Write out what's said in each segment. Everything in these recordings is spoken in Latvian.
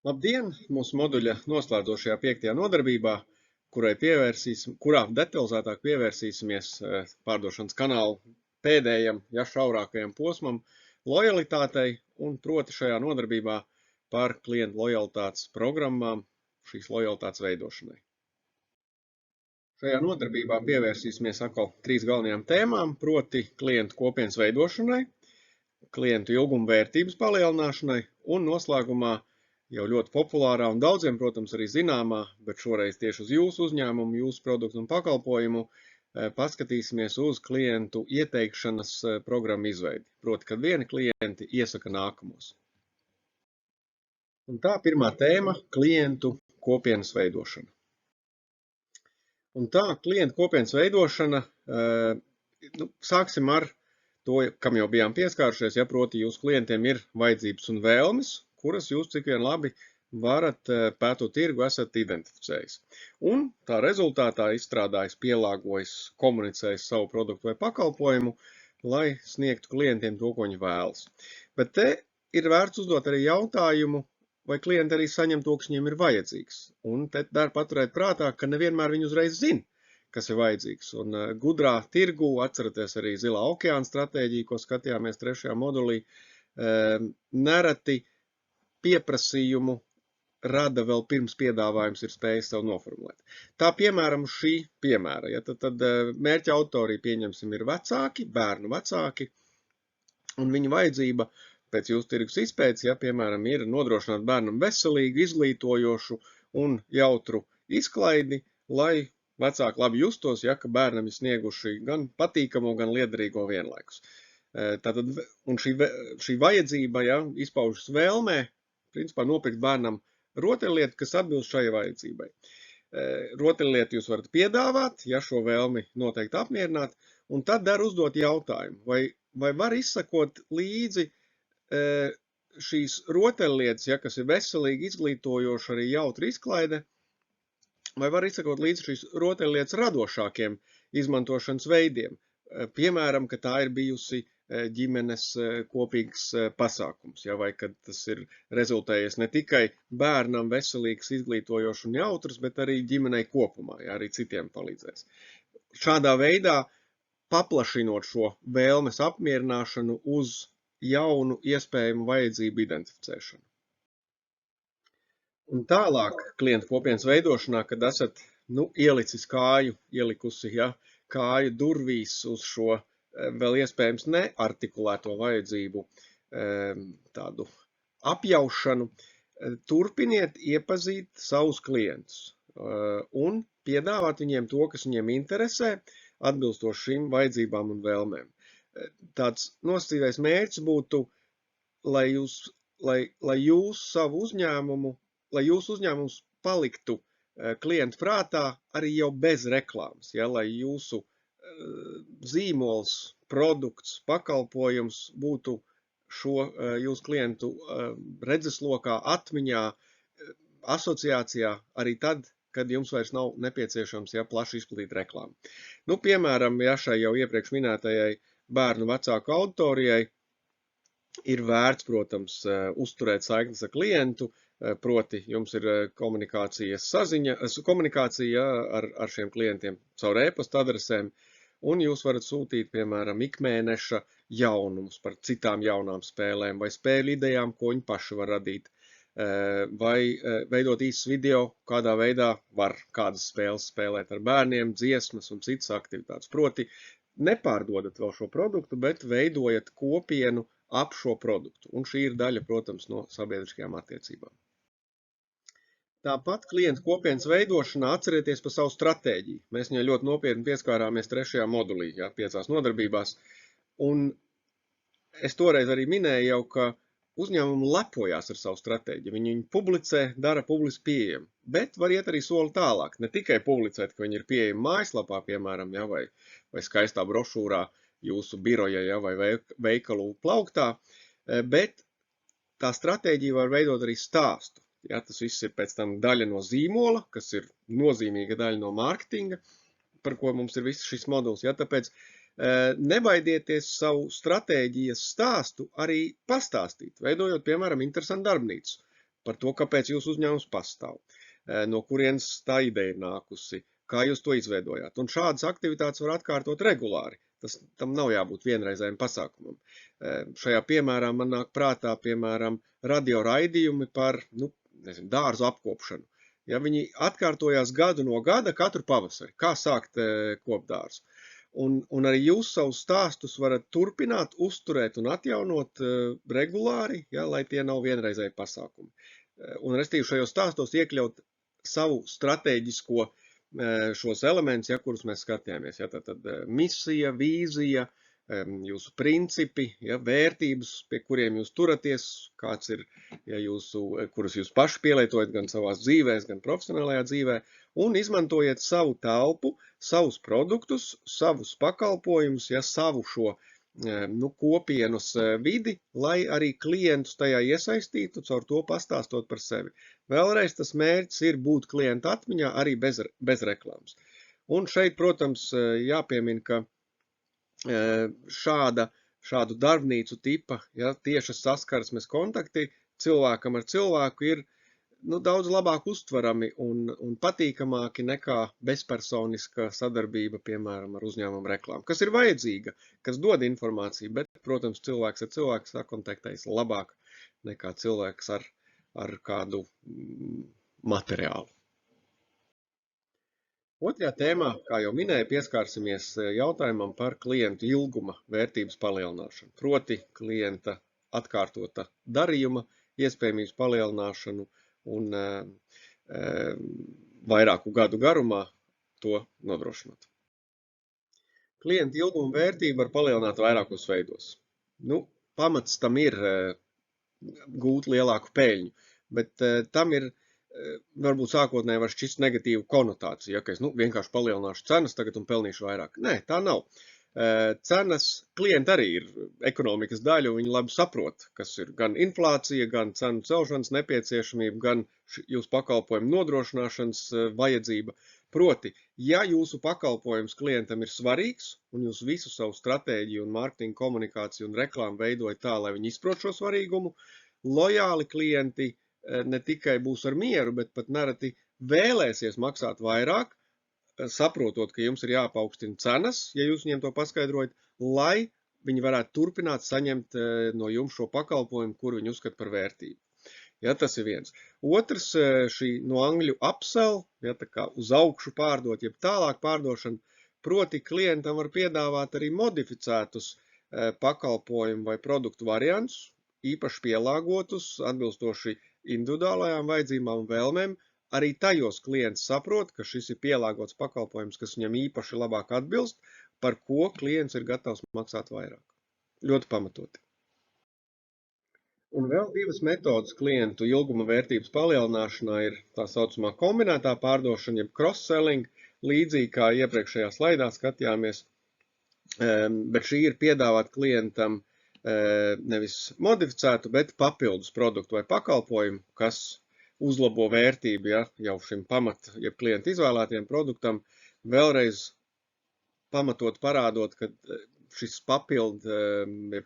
Labdien! Mūsu moduļa noslēdzošajā 5. nodarbībā, kurā detalizētāk pievērsīsimies pārdošanas kanālu pēdējam, šaurākajam posmam lojalitātei, un proti šajā nodarbībā par klientu lojalitātes programmām, šīs lojalitātes veidošanai. Šajā nodarbībā pievērsīsimies atkal 3 galvenajām tēmām, proti klientu kopienas veidošanai, klientu ilguma vērtības palielināšanai un noslēgumā jau ļoti populārā un daudziem, protams, arī zināmā, bet šoreiz tieši uz jūsu uzņēmumu, jūsu produktu un pakalpojumu paskatīsimies uz klientu ieteikšanas programmu izveidi. Proti, kad vieni klienti iesaka nākamos. Un tā pirmā tēma – klientu kopienas veidošana. Un tā klientu kopienas veidošana, sāksim ar to, kam jau bijām pieskārušies, proti jūsu klientiem ir vajadzības un vēlmes, kuras jūs cik vien labi varat pētot tirgu esat identificējis. Un tā rezultātā izstrādājis, pielāgojis, komunicējis savu produktu vai pakalpojumu, lai sniegtu klientiem to, ko viņi vēlas. Bet te ir vērts uzdot arī jautājumu, vai klienti arī saņem to, kas viņiem ir vajadzīgs. Un te dar paturēt prātā, ka nevienmēr viņi uzreiz zina, kas ir vajadzīgs. Un gudrā tirgu, atceraties arī zilā okeāna stratēģiju, ko skatījāmies 3. modulī, nereti pieprasījumu rada vēl pirms piedāvājums ir spējis sev noformulēt. Tā piemēram šī piemēra, tad mērķa autorija pieņemsim ir vecāki, bērnu vecāki, un viņa vajadzība pēc jūsu tirgus izpētes, piemēram, ir nodrošināt bērnam veselīgu, izglītojošu un jautru izklaidi, lai vecāki labi justos, ka bērnam ir snieguši gan patīkamo, gan liederīgo vienlaikus. Tātad, un šī vajadzība izpaužas vēlmē, principā nopirkt bērnam rotaļlietu, kas atbilst šai vajadzībai. Rotaļlietu jūs varat piedāvāt, šo vēlmi noteikti apmierināt, un tad dar uzdot jautājumu, vai var izsakot līdzi šīs rotaļlietas, kas ir veselīgi, izglītojoši, arī jautri izklaide, vai var izsakot līdzi šīs rotaļlietas radošākiem izmantošanas veidiem. Piemēram, ka tā ir bijusi ģimenes kopīgs pasākums, vai kad tas ir rezultējies ne tikai bērnam veselīgs, izglītojošs un jautrs, bet arī ģimenei kopumā, arī citiem palīdzēs. Šādā veidā paplašinot šo vēlmes apmierināšanu uz jaunu iespējamu vajadzību identificēšanu. Un tālāk klientu kopienas veidošanā, kad esat ielikusi kāju durvīs uz šo vēl iespējams neartikulēto vajadzību tādu apjaušanu, turpiniet iepazīt savus klientus un piedāvāt viņiem to, kas viņiem interesē, atbilstoši šīm vajadzībām un vēlmēm. Tāds nosacītais mērķis būtu, lai jūsu uzņēmums paliktu klientu prātā arī jau bez reklāmas, lai jūsu zīmols, produkts, pakalpojums būtu šo jūsu klientu redzeslokā, atmiņā, asociācijā arī tad, kad jums vairs nav nepieciešams plaši izplatīt reklāmu. Piemēram, šai jau iepriekš minētajai bērnu vecāku auditorijai ir vērts, protams, uzturēt saiknes ar klientu, proti jums ir komunikācija ar šiem klientiem caur e-pasta adresēm, un jūs varat sūtīt, piemēram, ikmēneša jaunumus par citām jaunām spēlēm vai spēļu idejām, ko viņi paši var radīt, vai veidot īsts video, kādā veidā var kādas spēles spēlēt ar bērniem, dziesmas un citas aktivitātes. Proti, nepārdodat vēl šo produktu, bet veidojat kopienu ap šo produktu. Un šī ir daļa, protams, no sabiedriskajām attiecībām. Tāpat klientu kopienas veidošanā atcerieties par savu stratēģiju. Mēs viņai ļoti nopietni pieskārāmies 3. modulī, 5 nodarbībās. Un es toreiz arī minēju jau, ka uzņēmumi lepojās ar savu stratēģiju. Viņi publicē, dara publiski pieejamu, bet var iet arī soli tālāk. Ne tikai publicēt, ka viņi ir pieejami mājaslapā, piemēram, vai skaistā brošūrā jūsu biroja, vai veikalu plauktā, bet tā stratēģija var veidot arī stāstu. Tas viss ir pēc tam daļa no zīmola, kas ir nozīmīga daļa no mārketinga, par ko mums ir viss šis moduls. Tāpēc nebaidieties savu stratēģijas stāstu arī pastāstīt, veidojot, piemēram, interesantu darbnīcu. par to, kāpēc jūsu uzņēmums pastāv, no kurienes tā ideja ir nākusi, kā jūs to izveidojāt. Un šādas aktivitātes var atkārtot regulāri. Tam nav jābūt vienreizējiem pasākumam. Šajā piemērā man nāk prātā, piemēram, radio raidījumi par dārzu apkopšanu. Ja viņi atkārtojās gadu no gada katru pavasari, kā sākt kopdārzu. Un arī jūs savus stāstus varat turpināt, uzturēt un atjaunot regulāri, ja, lai tie nav vienreizēji pasākumi. Un restīvi šajos stāstos iekļaut savu stratēģisko šos elementus, ja, kurus mēs skatījāmies. Ja, tad misija, vīzija, jūsu principi, ja, vērtības, pie kuriem jūs turaties, kāds ir, ja, kurus jūs paši pielietojat gan savās dzīvēs, gan profesionālajā dzīvē, un izmantojiet savu telpu, savus produktus, savus pakalpojumus, ja, savu šo kopienas vidi, lai arī klientus tajā iesaistītu, caur to pastāstot par sevi. Vēlreiz tas mērķis ir būt klienta atmiņā arī bez reklāmas. Un šeit, protams, jāpiemina, ka šādu darbnīcu tipa, ja, tiešas saskarsmes kontakti cilvēkam ar cilvēku ir daudz labāk uztverami un patīkamāki nekā bezpersoniska sadarbība, piemēram, ar uzņēmumu reklāmu, kas ir vajadzīga, kas dod informāciju, bet, protams, cilvēks ar cilvēku sakontaktējas labāk nekā cilvēks ar kādu materiālu. Otrajā tēmā, kā jau minēju, pieskārsimies jautājumam par klientu ilguma vērtības palielināšanu, proti klienta atkārtota darījuma iespējamības palielināšanu un vairāku gadu garumā to nodrošināt. Klienta ilguma vērtība var palielināt vairākos veidos. Pamats tam ir gūt lielāku peļņu, bet tam ir varbūt sākotnēji var šķist negatīvu konotāciju, ja, ka es vienkārši palielināšu cenas tagad un pelnīšu vairāk. Nē, tā nav. Cenas klienti arī ir ekonomikas daļa, un viņi labi saprot, kas ir gan inflācija, gan cenu celšanas nepieciešamība, gan jūsu pakalpojumu nodrošināšanas vajadzība. Proti, ja jūsu pakalpojums klientam ir svarīgs, un jūs visu savu stratēģiju un mārketingu komunikāciju un reklāmu veidojat tā, lai viņi izprot šo svarīgumu, lojāli klienti ne tikai būs ar mieru, bet pat nereti vēlēsies maksāt vairāk, saprotot, ka jums ir jāpaukstina cenas, ja jūs viņiem to paskaidrojat, lai viņi varētu turpināt saņemt no jums šo pakalpojumu, kuru viņi uzskata par vērtību. Ja, tas ir viens. Otrs, šī no angļu upsell, ja, tā kā uz augšu pārdot, jeb tālāk pārdošana, proti klientam var piedāvāt arī modificētus pakalpojumu vai produktu variantus, īpaši pielāgotus, atbilstoši individuālajām vajadzībām un vēlmēm. Arī tajos klients saprot, ka šis ir pielāgots pakalpojums, kas viņam īpaši labāk atbilst, par ko klients ir gatavs maksāt vairāk. Ļoti pamatoti. Un vēl divas metodas klientu ilguma vērtības palielināšanā ir tā saucamā kombinētā pārdošana, jeb cross-selling, līdzīgi kā iepriekšējā slaidā skatījāmies, bet šī ir piedāvāt klientam nevis modificētu, bet papildus produktu vai pakalpojumu, kas uzlabo vērtību, ja, jau šim jeb klienta izvēlētiem produktam, vēlreiz pamatot parādot, ka šis jeb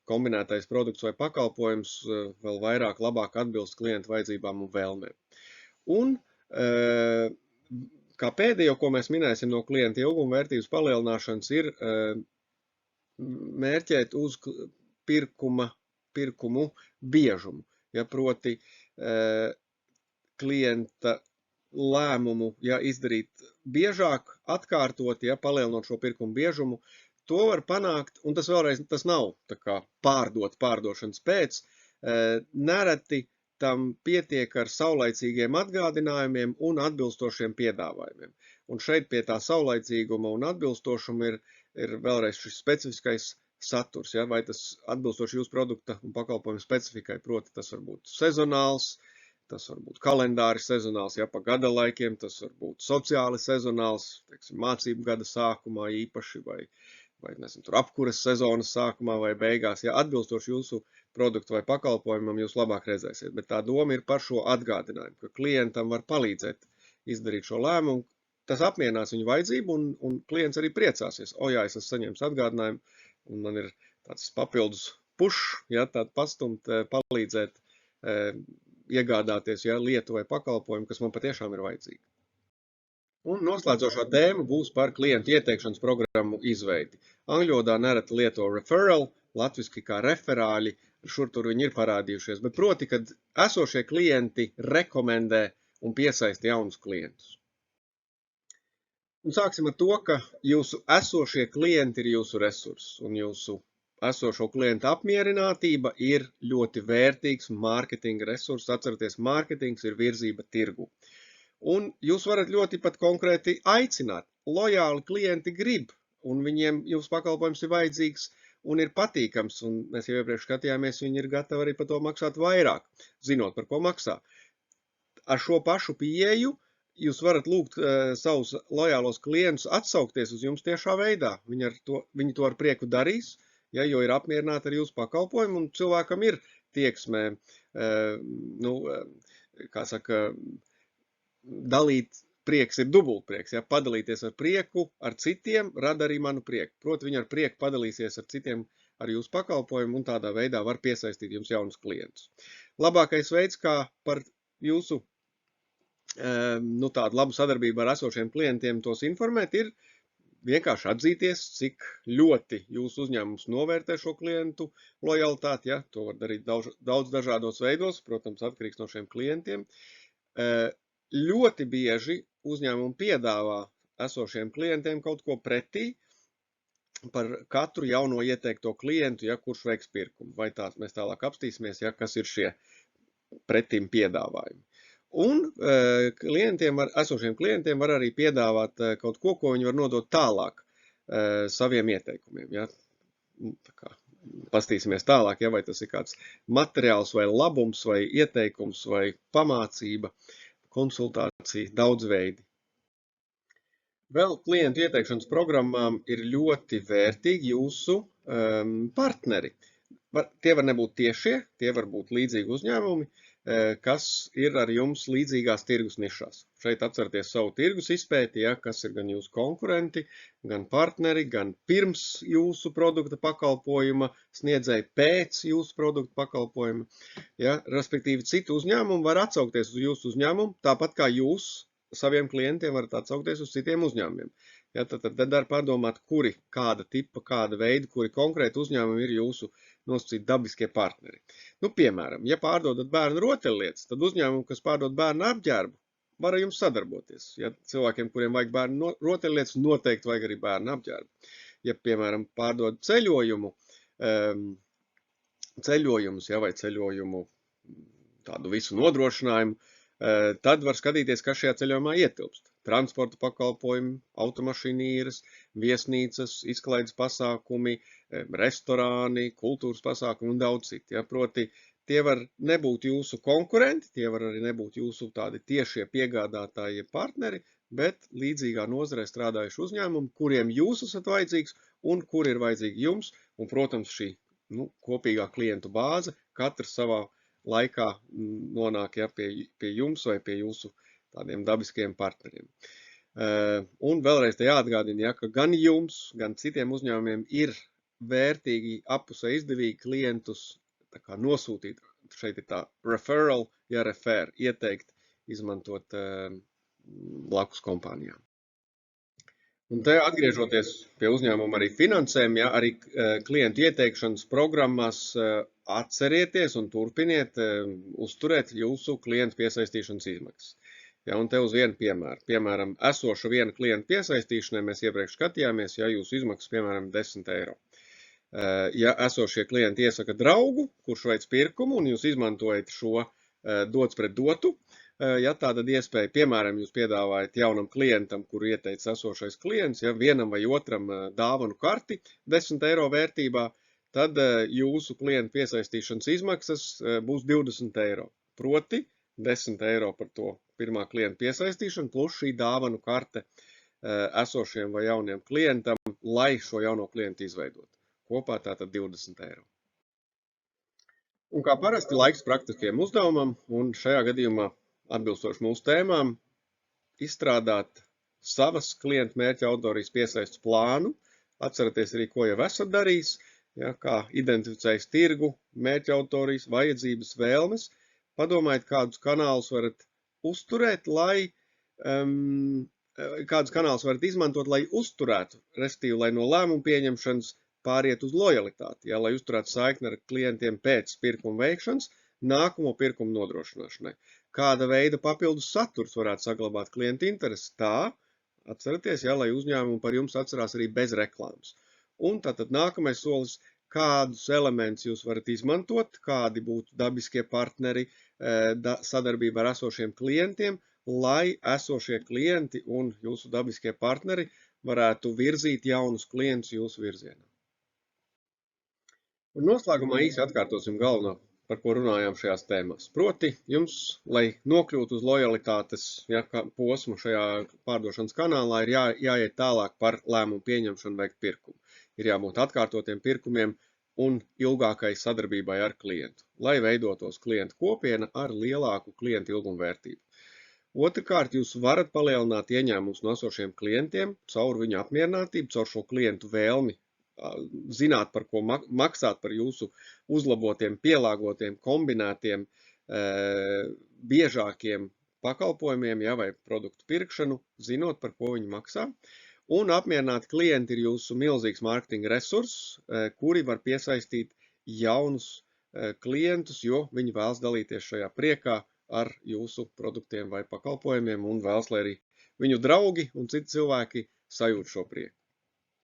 kombinētais produkts vai pakalpojums vēl vairāk labāk atbilst klienta vajadzībām un vēlmēm. Un kā pēdējo, ko mēs minēsim no klienta ilguma vērtības palielināšanas, ir mērķēt uz pirkumu biežumu. Ja, proti klienta lēmumu, ja, izdarīt biežāk, atkārtot, ja, palielinot šo pirkumu biežumu, to var panākt, un tas vēlreiz tas nav tā kā pārdošanas pēc, nereti tam pietiek ar saulaicīgiem atgādinājumiem un atbilstošiem piedāvājumiem. Un šeit pie tā saulaicīguma un atbilstošuma ir vēlreiz šis specifiskais saturs, ja, vai tas atbilstoši jūsu produkta un pakalpojumu specifikai, proti tas var būt sezonāls, tas var būt kalendāris sezonāls, ja, pa gada laikiem, tas var būt sociāli sezonāls, teiksim, mācību gada sākumā īpaši, vai nezinu, tur apkuras sezonas sākumā vai beigās, ja, atbilstoši jūsu produktu vai pakalpojumam jūs labāk redzēsiet, bet tā doma ir par šo atgādinājumu, ka klientam var palīdzēt izdarīt šo lēmumu, tas apmierinās viņu vajadzību, un klients arī priecāsies, jā, es esmu saņēmis atgādinājumu, un man ir tāds papildus push, ja, tāda pastumt, palīdzēt iegādāties lietu vai pakalpojumu, kas man patiešām ir vajadzīgi. Un noslēdzošā tēma būs par klientu ieteikšanas programmu izveidi. Angļu valodā nereti lieto referral, latviski kā referāļi, šur tur viņi ir parādījušies, bet proti, kad esošie klienti rekomendē un piesaista jaunus klientus. Un sāksim ar to, ka jūsu esošie klienti ir jūsu resurss, un jūsu esošo klientu apmierinātība ir ļoti vērtīgs mārketinga resurss. Atcerieties, mārketings ir virzība tirgu. Un jūs varat ļoti pat konkrēti aicināt. Lojāli klienti grib, un viņiem jūsu pakalpojums ir vajadzīgs un ir patīkams, un mēs jau iepriekš skatījāmies, viņi ir gatavi arī par to maksāt vairāk, zinot, par ko maksā. Ar šo pašu pieeju jūs varat lūgt savus lojālos klientus atsaukties uz jums tiešā veidā. Viņi to ar prieku darīs, jo ir apmierināti ar jūsu pakalpojumu, un cilvēkam ir tieksmē, kā saka, dalīt prieks ir dubultprieks, padalīties ar prieku ar citiem rada arī manu prieku. Proti, viņi ar prieku padalīsies ar citiem ar jūsu pakalpojumu un tādā veidā var piesaistīt jums jaunus klientus. Labākais veids, kā par jūsu tādu labu sadarbību ar esošiem klientiem tos informēt, ir vienkārši atzīties, cik ļoti jūsu uzņēmums novērtē šo klientu lojalitāti. To var darīt daudz dažādos veidos, protams, atkarīgs no šiem klientiem. Ļoti bieži uzņēmumi piedāvā esošiem klientiem kaut ko pretī par katru jauno ieteikto klientu, kurš veiks pirkumu. Vai mēs tālāk apstīsimies, kas ir šie pretim piedāvājumi. Un esošiem klientiem var arī piedāvāt kaut ko viņi var nodot tālāk saviem ieteikumiem. Pastīsimies tālāk, vai tas ir kāds materiāls vai labums vai ieteikums vai pamācība, konsultācija, daudz veidi. Vēl klientu ieteikšanas programmām ir ļoti vērtīgi jūsu partneri. Tie var nebūt tiešie, tie var būt līdzīgi uzņēmumi, kas ir ar jums līdzīgās tirgus nišās. Šeit atcerieties savu tirgus izpēti, kas ir gan jūsu konkurenti, gan partneri, gan pirms jūsu produkta pakalpojuma, sniedzēji pēc jūsu produkta pakalpojuma. Respektīvi, citu uzņēmumu var atsaukties uz jūsu uzņēmumu, tāpat kā jūs saviem klientiem varat atsaukties uz citiem uzņēmumiem. Tad var pārdomāt, kāda tipa, kāda veida, kuri konkrēti uzņēmumi ir jūsu nosacīti dabiskie partneri. Piemēram, ja pārdodat bērnu rotaļlietas, tad uzņēmumi, kas pārdod bērnu apģērbu, var ar jums sadarboties. Cilvēkiem, kuriem vajag bērnu rotaļlietas, noteikti vajag arī bērnu apģērbu. Ja, piemēram, pārdod ceļojumus vai ceļojumu tādu visu nodrošinājumu, tad var skatīties, kas šajā ceļojumā ietilpst. Transporta pakalpojumi, automašīnīras, viesnīcas, izklaides pasākumi, restorāni, kultūras pasākumi un daudz citi. Proti, tie var nebūt jūsu konkurenti, tie var arī nebūt jūsu tādi tiešie piegādātāji partneri, bet līdzīgā nozarē strādājuši uzņēmumi, kuriem jūs esat vajadzīgs un kuri ir vajadzīgi jums. Un, protams, šī kopīgā klientu bāze, katrs savā laikā nonāk pie jums vai pie jūsu tādiem dabiskiem partneriem. Un vēlreiz te jāatgādina, ka gan jums, gan citiem uzņēmumiem ir vērtīgi, appusē izdevīgi klientus nosūtīt. Šeit ir tā referral, refer, ieteikt, izmantot blakus kompānijām. Un te atgriežoties pie uzņēmuma arī finansēm, arī klientu ieteikšanas programmās atcerieties un turpiniet uzturēt jūsu klientu piesaistīšanas izmaksas. Un te uz vienu piemēru. Piemēram, esoša viena klienta piesaistīšanai mēs iepriekš skatījāmies, jūsu izmaksas, piemēram, 10 eiro. Ja esošie klienti iesaka draugu, kurš veic pirkumu, un jūs izmantojat šo dots pret dotu, tāda iespēja, piemēram, jūs piedāvājat jaunam klientam, kuru ieteica esošais klients, vienam vai otram dāvanu karti 10 eiro vērtībā, tad jūsu klientu piesaistīšanas izmaksas būs 20 eiro. Proti 10 eiro par to pirmā klienta piesaistīšanu, plus šī dāvanu karte esošiem vai jauniem klientam, lai šo jauno klientu izveidot. Kopā tātad 20 eiro. Un kā parasti laiks praktiskiem uzdevumam, un šajā gadījumā atbilstoši mūsu tēmām, izstrādāt savas klientu mērķa auditorijas piesaistes plānu, atceraties arī, ko jau esat darījis, kā identificējis tirgu, mērķa auditorijas, vajadzības, vēlmes, padomājiet, kādus kanālus varat uzturēt, kādus kanālus varat izmantot, lai uzturētu, respektīvi, lai no lēmumu pieņemšanas pāriet uz lojalitāti, ja, lai uzturētu saikni ar klientiem pēc pirkuma veikšanas, nākamo pirkumu nodrošināšanai. Kāda veida papildus saturs varētu saglabāt klienta interesi? Tā, atceraties, ja, lai uzņēmumi par jums atcerās arī bez reklāmas. Un tātad nākamais solis, kādus elementus jūs varat izmantot, kādi būtu dabiskie partneri sadarbībā ar esošiem klientiem, lai esošie klienti un jūsu dabiskie partneri varētu virzīt jaunus klientus jūsu virzienā. Un noslēgumā īsi atkārtosim galveno, par ko runājām šajās tēmās. Proti, jums, lai nokļūtu uz lojalitātes posmu šajā pārdošanas kanālā, ir jāiet tālāk par lēmumu pieņemšanu veikt pirkumu. Ir jābūt atkārtotiem pirkumiem un ilgākai sadarbībai ar klientu, lai veidotos klientu kopiena ar lielāku klientu ilgumvērtību. Otrkārt, jūs varat palielināt ieņēmumus no esošiem klientiem caur viņu apmierinātību, caur šo klientu vēlmi zināt, par ko maksāt, par jūsu uzlabotiem, pielāgotiem, kombinētiem, biežākiem pakalpojumiem, ja, vai produktu pirkšanu, zinot, par ko viņi maksā. Un apmierināti klienti ir jūsu milzīgs mārketinga resurss, kuri var piesaistīt jaunus klientus, jo viņi vēlas dalīties šajā priekā ar jūsu produktiem vai pakalpojumiem un vēlas, lai arī viņu draugi un citi cilvēki sajūt šo prieku.